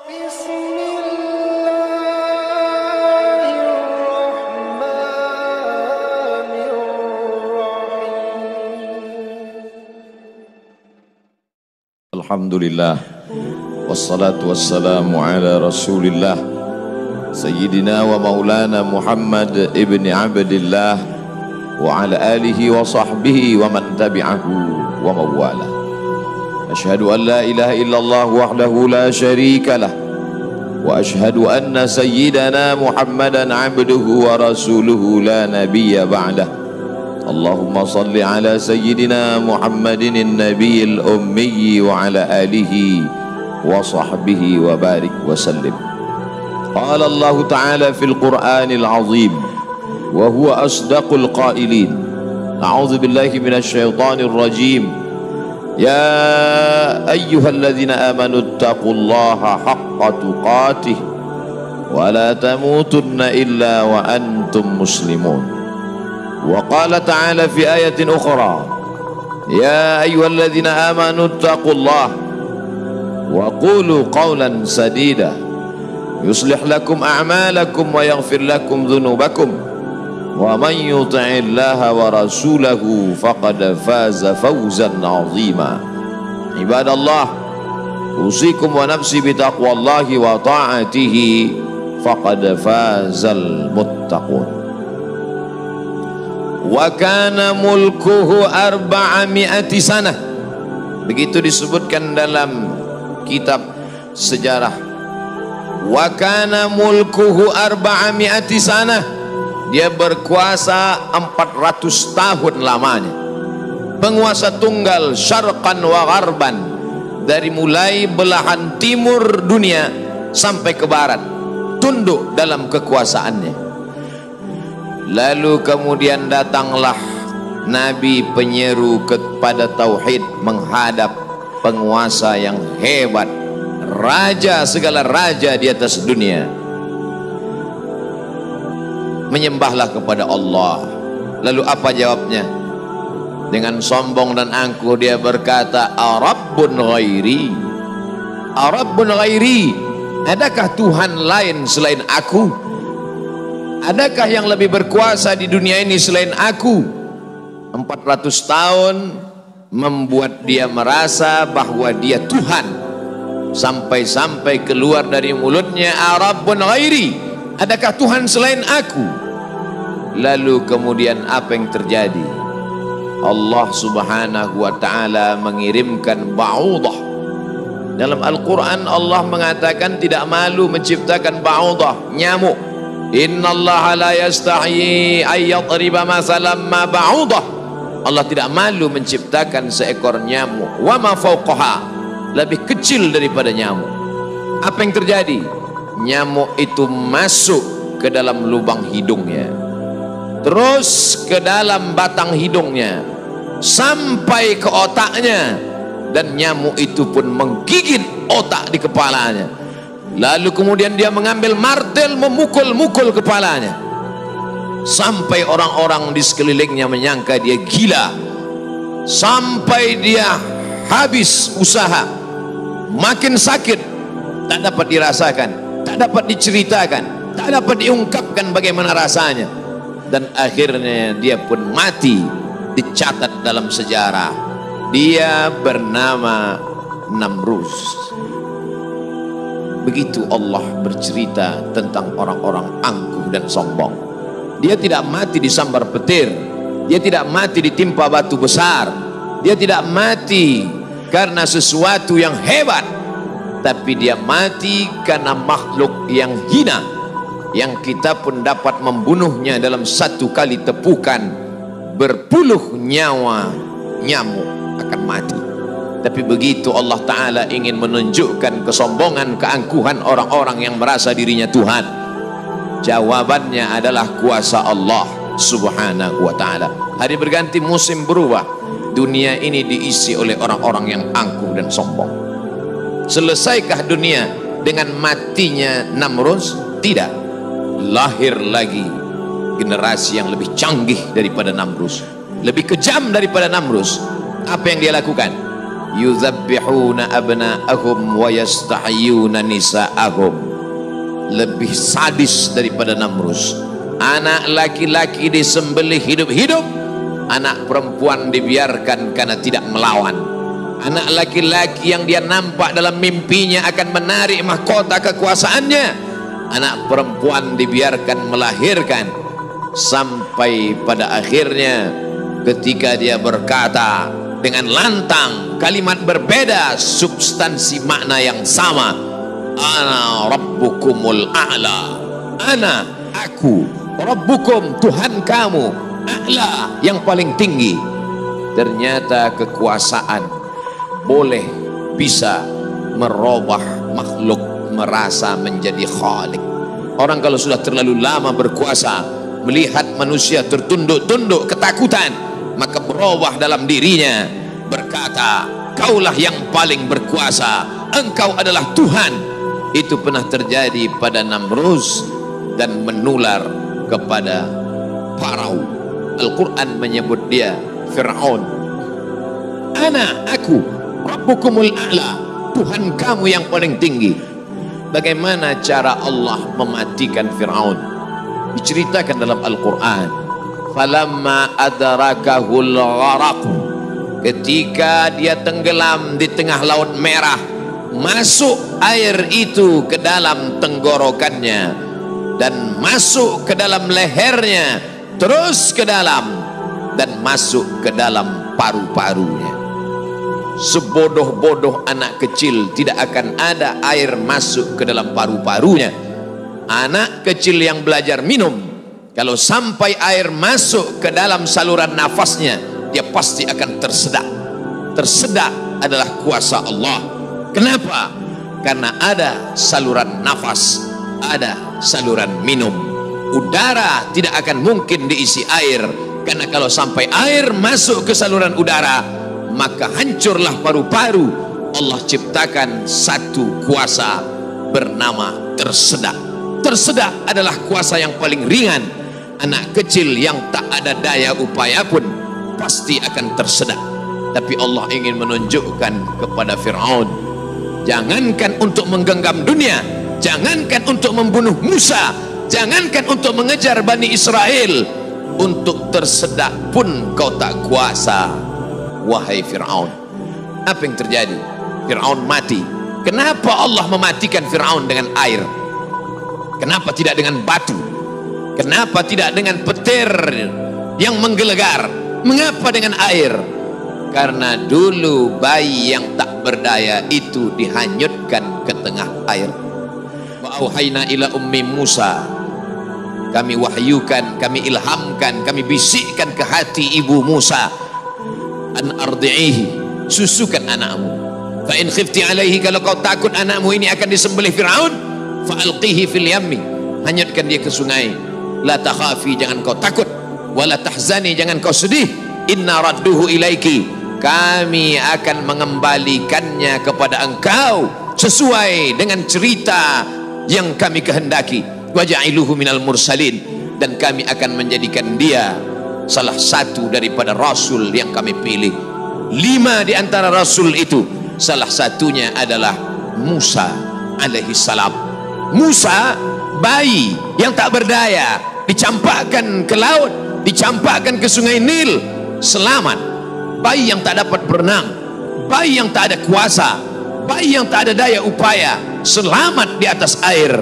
Alhamdulillah, wassalatu wassalamu ala rasulillah Sayyidina wa maulana Muhammad ibn Abdillah wa ala alihi wa sahbihi wa man tabi'ahu wa mawala. Ashhadu an la ilaha illallah wahdahu la sharika lah wa ashhadu anna sayyidana Muhammadan abduhu wa rasuluhu la nabiyya ba'dah. Allahumma salli ala sayyidina Muhammadin an-nabiyil ummi wa ala alihi wa sahbihi wa barik wa sallim. Qala Allah ta'ala fil Qur'anil azim wa huwa asdaqul qailin. A'udzu billahi minasy syaithanir rajim. Ya ayyuhalladzina amanu taqullaha haqqa tuqatih wa la tamutunna illa wa antum muslimun. وقال تعالى في آية أخرى يا أيها الذين آمنوا اتقوا الله وقولوا قولا سديدا يصلح لكم أعمالكم ويغفر لكم ذنوبكم ومن يطع الله ورسوله فقد فاز فوزا عظيما. عباد الله أوصيكم ونفسي بتقوى الله وطاعته فقد فاز المتقون. Wa kana mulkuhu 400 sanah. Begitu disebutkan dalam kitab sejarah. Wa kana mulkuhu 400 sanah. Dia berkuasa 400 tahun lamanya. Penguasa tunggal syarqan wa gharban, dari mulai belahan timur dunia sampai ke barat, tunduk dalam kekuasaannya. Lalu kemudian datanglah Nabi penyeru kepada tauhid menghadap penguasa yang hebat, raja segala raja di atas dunia. Menyembahlah kepada Allah. Lalu apa jawabnya? Dengan sombong dan angkuh dia berkata, Arabbun ghairi, Arabbun ghairi, adakah Tuhan lain selain aku? Adakah yang lebih berkuasa di dunia ini selain aku? 400 tahun membuat dia merasa bahwa dia Tuhan, sampai-sampai keluar dari mulutnya, Arabbun ghairi, adakah Tuhan selain aku? Lalu kemudian apa yang terjadi? Allah subhanahu wa ta'ala mengirimkan ba'udah. Dalam Al-Quran Allah mengatakan tidak malu menciptakan ba'udah, nyamuk. Innallaha la yastahi ayyadriba masalan ma ba'udah. Allah tidak malu menciptakan seekor nyamuk, wa ma fawqaha, lebih kecil daripada nyamuk. Apa yang terjadi? Nyamuk itu masuk ke dalam lubang hidungnya, terus ke dalam batang hidungnya, sampai ke otaknya, dan nyamuk itu pun menggigit otak di kepalanya. Lalu kemudian dia mengambil martel memukul-mukul kepalanya, sampai orang-orang di sekelilingnya menyangka dia gila, sampai dia habis usaha, makin sakit, tak dapat dirasakan, tak dapat diceritakan, tak dapat diungkapkan bagaimana rasanya, dan akhirnya dia pun mati. Dicatat dalam sejarah dia bernama Namrus. Begitu Allah bercerita tentang orang-orang angkuh dan sombong. Dia tidak mati disambar petir, dia tidak mati ditimpa batu besar, dia tidak mati karena sesuatu yang hebat, tapi dia mati karena makhluk yang hina, yang kita pun dapat membunuhnya dalam satu kali tepukan. Berpuluh nyawa nyamuk akan mati. Tapi begitu Allah Ta'ala ingin menunjukkan kesombongan, keangkuhan orang-orang yang merasa dirinya Tuhan, jawabannya adalah kuasa Allah Subhanahu wa Ta'ala. Hari berganti, musim berubah, dunia ini diisi oleh orang-orang yang angkuh dan sombong. Selesaikah dunia dengan matinya Namrus? Tidak. Lahir lagi generasi yang lebih canggih daripada Namrus, lebih kejam daripada Namrus. Apa yang dia lakukan? yuzabbihuna abna'ahum wa yastahyuna nisa'ahum. Lebih sadis daripada Namrus. Anak laki-laki disembelih hidup-hidup, anak perempuan dibiarkan karena tidak melawan. Anak laki-laki yang dia nampak dalam mimpinya akan menarik mahkota kekuasaannya, anak perempuan dibiarkan melahirkan. Sampai pada akhirnya ketika dia berkata dengan lantang, kalimat berbeda, substansi makna yang sama, ana rabbukumul a'la, ana, aku, rabbukum, Tuhan kamu, a'la, yang paling tinggi. Ternyata kekuasaan boleh bisa merubah makhluk merasa menjadi khalik. Orang kalau sudah terlalu lama berkuasa, melihat manusia tertunduk-tunduk ketakutan, maka berubah dalam dirinya, berkata, kaulah yang paling berkuasa, engkau adalah Tuhan. Itu pernah terjadi pada Namrus dan menular kepada Farao. Al-Quran menyebut dia Fir'aun. Ana, aku, Rabbukumul a'la, Tuhan kamu yang paling tinggi. Bagaimana cara Allah mematikan Fir'aun? Diceritakan dalam Al-Quran. Falamma adrakahul gharaq, ketika dia tenggelam di tengah laut merah, masuk air itu ke dalam tenggorokannya dan masuk ke dalam lehernya, terus ke dalam dan masuk ke dalam paru-parunya. Sebodoh-bodoh anak kecil tidak akan ada air masuk ke dalam paru-parunya. Anak kecil yang belajar minum, kalau sampai air masuk ke dalam saluran nafasnya, dia pasti akan tersedak. Tersedak adalah kuasa Allah. Kenapa? Karena ada saluran nafas, ada saluran minum. Udara tidak akan mungkin diisi air, karena kalau sampai air masuk ke saluran udara, maka hancurlah paru-paru. Allah ciptakan satu kuasa bernama tersedak. Tersedak adalah kuasa yang paling ringan. Anak kecil yang tak ada daya upaya pun pasti akan tersedak. Tapi Allah ingin menunjukkan kepada Fir'aun, jangankan untuk menggenggam dunia, jangankan untuk membunuh Musa, jangankan untuk mengejar Bani Israel, untuk tersedak pun kau tak kuasa. Wahai Fir'aun, apa yang terjadi? Fir'aun mati. Kenapa Allah mematikan Fir'aun dengan air? Kenapa tidak dengan batu? Kenapa tidak dengan petir yang menggelegar? Mengapa dengan air? Karena dulu bayi yang tak berdaya itu dihanyutkan ke tengah air. Wa auhayna ila ummi Musa, kami wahyukan, kami ilhamkan, kami bisikkan ke hati ibu Musa, an ardi'ihi, susukan anakmu. Fa in khifti alaihi, kalau kau takut anakmu ini akan disembelih Fir'aun, fa alqihi fil yammi, hanyutkan dia ke sungai. La takhafi, jangan kau takut, wala tahzani, jangan kau sedih, inna radduhu ilaiki, kami akan mengembalikannya kepada engkau sesuai dengan cerita yang kami kehendaki. Wa ja'iluhu minal mursalin, dan kami akan menjadikan dia salah satu daripada rasul yang kami pilih. 5 di antara rasul itu, salah satunya adalah Musa alaihi salam. Musa, bayi yang tak berdaya, dicampakkan ke laut, dicampakkan ke sungai Nil, selamat. Bayi yang tak dapat berenang, bayi yang tak ada kuasa, bayi yang tak ada daya upaya, selamat di atas air.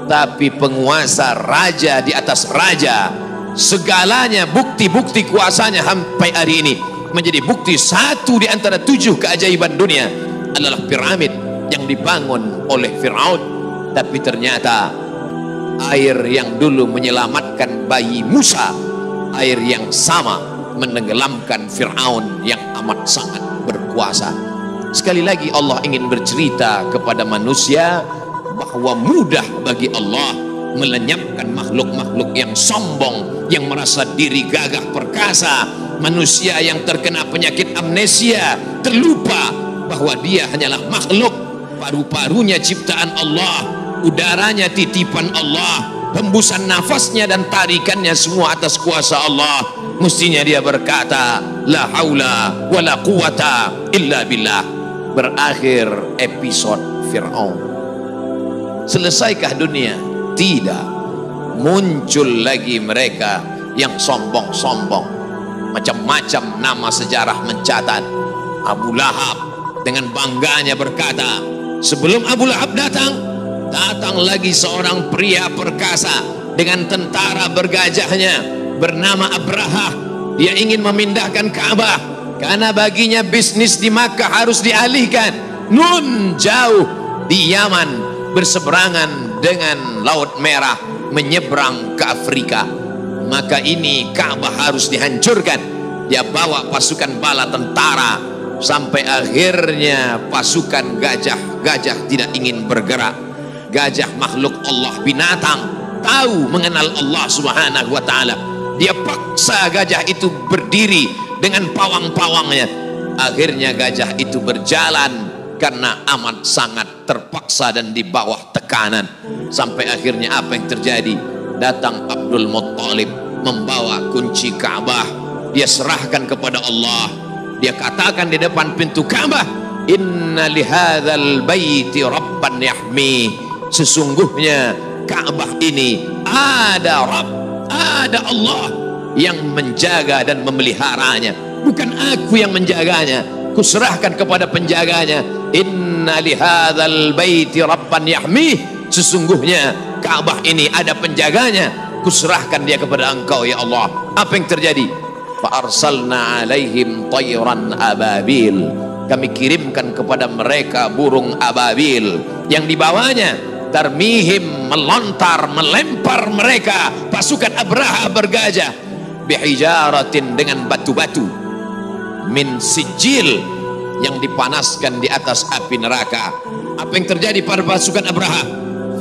Tapi penguasa, raja di atas raja, segalanya, bukti-bukti kuasanya sampai hari ini menjadi bukti. Satu di antara 7 keajaiban dunia adalah piramid yang dibangun oleh Fir'aun. Tapi ternyata air yang dulu menyelamatkan bayi Musa, air yang sama menenggelamkan Fir'aun yang amat sangat berkuasa. Sekali lagi Allah ingin bercerita kepada manusia bahwa mudah bagi Allah melenyapkan makhluk-makhluk yang sombong, yang merasa diri gagah perkasa, manusia yang terkena penyakit amnesia, terlupa bahwa dia hanyalah makhluk, paru-parunya ciptaan Allah, udaranya titipan Allah, hembusan nafasnya dan tarikannya semua atas kuasa Allah. mestinya dia berkata la haula wala quwata illa billah. Berakhir episode Fir'aun. Selesaikah dunia? Tidak. Muncul lagi mereka yang sombong-sombong, macam-macam nama sejarah mencatat. Abu Lahab dengan bangganya berkata, sebelum Abu Lahab datang lagi seorang pria perkasa dengan tentara bergajahnya bernama Abraha. Dia ingin memindahkan Ka'bah karena baginya bisnis di Makkah harus dialihkan. Nun jauh di Yaman, berseberangan dengan Laut Merah, menyeberang ke Afrika. Maka ini Ka'bah harus dihancurkan. Dia bawa pasukan bala tentara, sampai akhirnya pasukan gajah tidak ingin bergerak. Gajah makhluk Allah, binatang, tahu mengenal Allah subhanahu wa ta'ala. Dia paksa gajah itu berdiri dengan pawang-pawangnya. Akhirnya gajah itu berjalan karena amat sangat terpaksa dan di bawah tekanan. Sampai akhirnya apa yang terjadi? Datang Abdul Muttalib membawa kunci Ka'bah. Dia serahkan kepada Allah. Dia katakan di depan pintu Ka'bah, inna lihadzal baiti rabban yahmi. Sesungguhnya Ka'bah ini ada Rabb, ada Allah yang menjaga dan memeliharanya. Bukan aku yang menjaganya, kuserahkan kepada penjaganya. Inna lihadzal baiti rabban yahmi. Sesungguhnya Ka'bah ini ada penjaganya, kuserahkan dia kepada engkau ya Allah. Apa yang terjadi? Fa arsalna alaihim tayran ababil. Kami kirimkan kepada mereka burung ababil yang dibawanya tarmihim, melontar, melempar mereka pasukan Abraha bergajah bihijaratin, dengan batu-batu min sijil, yang dipanaskan di atas api neraka. Apa yang terjadi pada pasukan Abraha?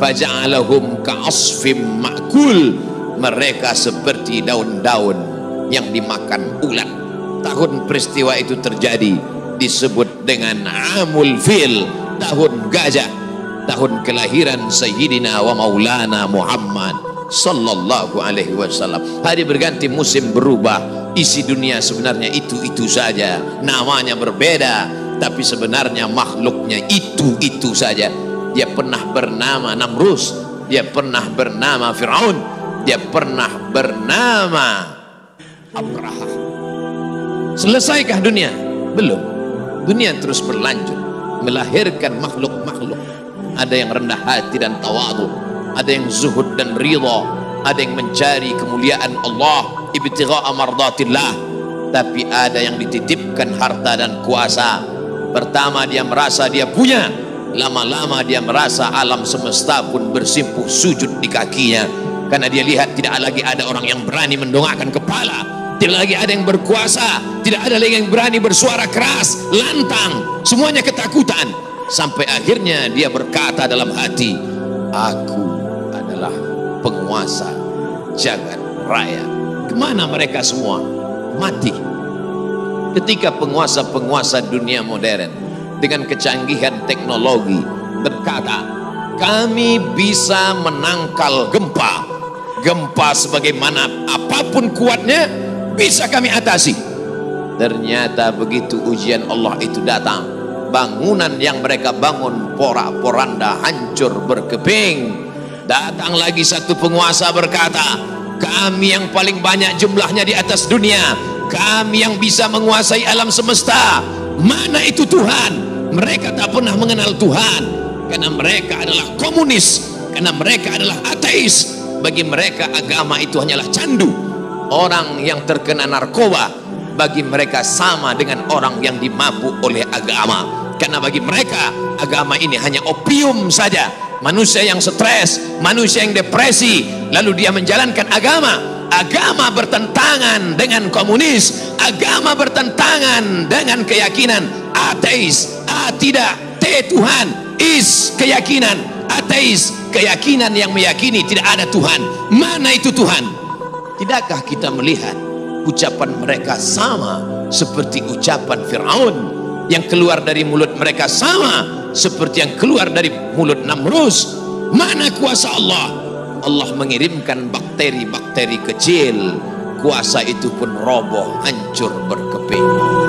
Faja'alahum ka'asfim ma'kul. Mereka seperti daun-daun yang dimakan ulat. Tahun peristiwa itu terjadi disebut dengan Amul Fil, tahun gajah, tahun kelahiran Sayyidina wa Maulana Muhammad sallallahu alaihi wasallam. Hari berganti, musim berubah, isi dunia sebenarnya itu-itu saja, namanya berbeda, tapi sebenarnya makhluknya itu-itu saja. Dia pernah bernama Namrus, dia pernah bernama Fir'aun, dia pernah bernama Abraha. Selesaikah dunia? Belum. Dunia terus berlanjut, melahirkan makhluk-makhluk. Ada yang rendah hati dan tawadu, ada yang zuhud dan ridha, ada yang mencari kemuliaan Allah, ibtigha'a mardatillah. Tapi ada yang dititipkan harta dan kuasa. Pertama dia merasa dia punya, lama-lama dia merasa alam semesta pun bersimpuh sujud di kakinya, karena dia lihat tidak lagi ada orang yang berani mendongakkan kepala, tidak lagi ada yang berkuasa, tidak ada lagi yang berani bersuara keras, lantang, semuanya ketakutan. Sampai akhirnya dia berkata dalam hati, aku adalah penguasa jagat raya. Kemana mereka semua? Mati. Ketika penguasa-penguasa dunia modern dengan kecanggihan teknologi berkata, kami bisa menangkal gempa. Gempa sebagaimana apapun kuatnya bisa kami atasi. Ternyata begitu ujian Allah itu datang, bangunan yang mereka bangun porak-poranda, hancur berkeping. Datang lagi satu penguasa berkata, kami yang paling banyak jumlahnya di atas dunia, kami yang bisa menguasai alam semesta. Mana itu Tuhan? Mereka tak pernah mengenal Tuhan, karena mereka adalah komunis, karena mereka adalah ateis. Bagi mereka agama itu hanyalah candu. Orang yang terkena narkoba bagi mereka sama dengan orang yang dimabuk oleh agama, karena bagi mereka agama ini hanya opium saja. Manusia yang stres, manusia yang depresi, lalu dia menjalankan agama. Agama bertentangan dengan komunis, agama bertentangan dengan keyakinan ateis. Tidak, Tuhan, is keyakinan ateis, keyakinan yang meyakini tidak ada Tuhan. Mana itu Tuhan? Tidakkah kita melihat ucapan mereka sama seperti ucapan Fir'aun? Yang keluar dari mulut mereka sama seperti yang keluar dari mulut Namrus. Mana kuasa Allah? Allah mengirimkan bakteri-bakteri kecil, kuasa itu pun roboh, hancur berkeping.